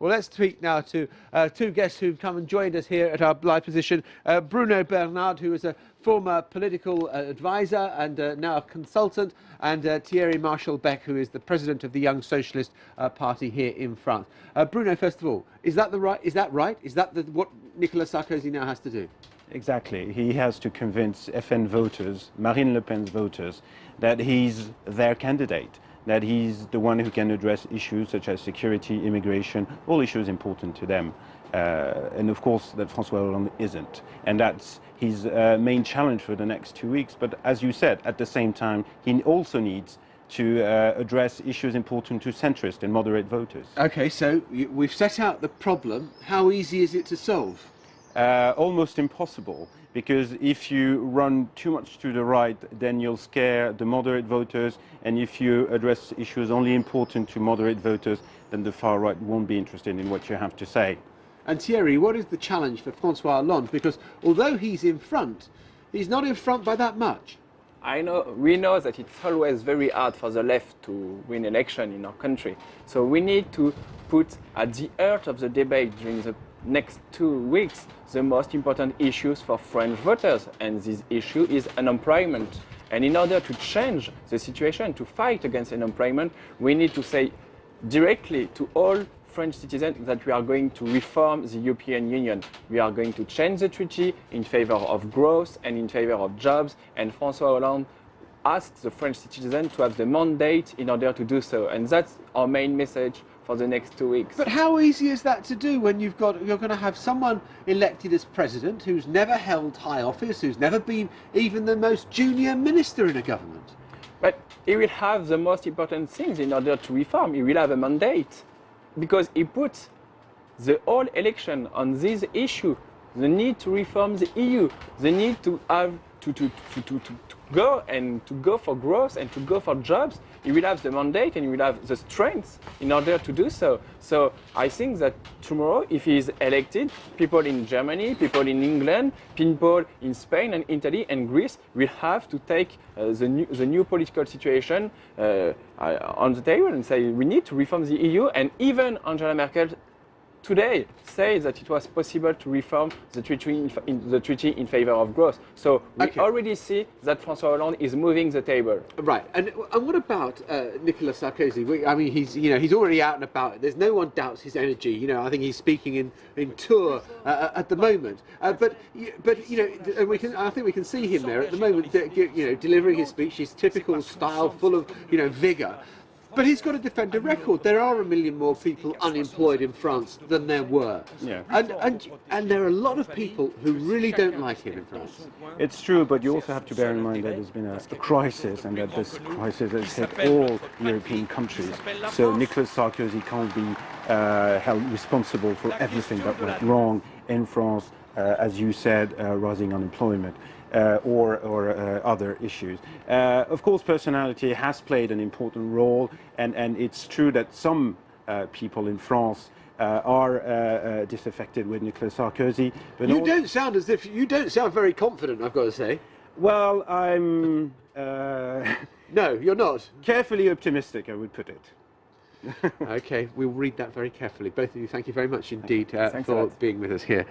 Well, let's speak now to two guests who've come and joined us here at our live position. Bruno Bernard, who is a former political advisor and now a consultant, and Thierry Marchal-Beck, who is the president of the Young Socialist Party here in France. Bruno, first of all, is that right? Is that what Nicolas Sarkozy now has to do? Exactly. He has to convince FN voters, Marine Le Pen's voters, that he's their candidate, that he's the one who can address issues such as security, immigration, all issues important to them. And of course that François Hollande isn't. And that's his main challenge for the next 2 weeks. But as you said, at the same time, he also needs to address issues important to centrist and moderate voters. Okay, so we've set out the problem. How easy is it to solve? Almost impossible, because if you run too much to the right, then you'll scare the moderate voters, and if you address issues only important to moderate voters, then the far right won't be interested in what you have to say. And Thierry, what is the challenge for François Hollande? Because although he's in front, he's not in front by that much. We know that it's always very hard for the left to win election in our country. So we need to put at the heart of the debate during the next 2 weeks the most important issues for French voters, and this issue is unemployment. And in order to change the situation, to fight against unemployment, we need to say directly to all French citizens that we are going to reform the European Union. We are going to change the treaty in favor of growth and in favor of jobs, and François Hollande asked the French citizens to have the mandate in order to do so, and that's our main message for the next 2 weeks. But how easy is that to do when you're going to have someone elected as president who's never held high office, who's never been even the most junior minister in a government? But he will have the most important things in order to reform. He will have a mandate, because he put the whole election on this issue, the need to reform the EU, the need to have to go for growth and to go for jobs. He will have the mandate and he will have the strength in order to do so. So I think that tomorrow, if he is elected, people in Germany, people in England, people in Spain and Italy and Greece will have to take the new political situation on the table and say we need to reform the EU. And even Angela Merkel today say that it was possible to reform the treaty in favor of growth. So we already see that François Hollande is moving the table. Right. And what about Nicolas Sarkozy? I mean, he's already out and about. There's no one doubts his energy. I think he's speaking in Tours at the moment. But I think we can see him there at the moment. Delivering his speech, his typical style, full of vigour. But he's got to defend a record. There are 1 million more people unemployed in France than there were. Yeah. And there are a lot of people who really don't like him in France. It's true, but you also have to bear in mind that there's been a crisis, and that this crisis has hit all European countries. So Nicolas Sarkozy can't be held responsible for everything that went wrong in France, as you said, rising unemployment. Or other issues. Of course, personality has played an important role, and it's true that some people in France are disaffected with Nicolas Sarkozy. But you don't sound very confident, I've got to say. Well, I'm no, you're not. Carefully optimistic, I would put it. Okay, we'll read that very carefully. Both of you, thank you very much indeed Thanks for being with us here.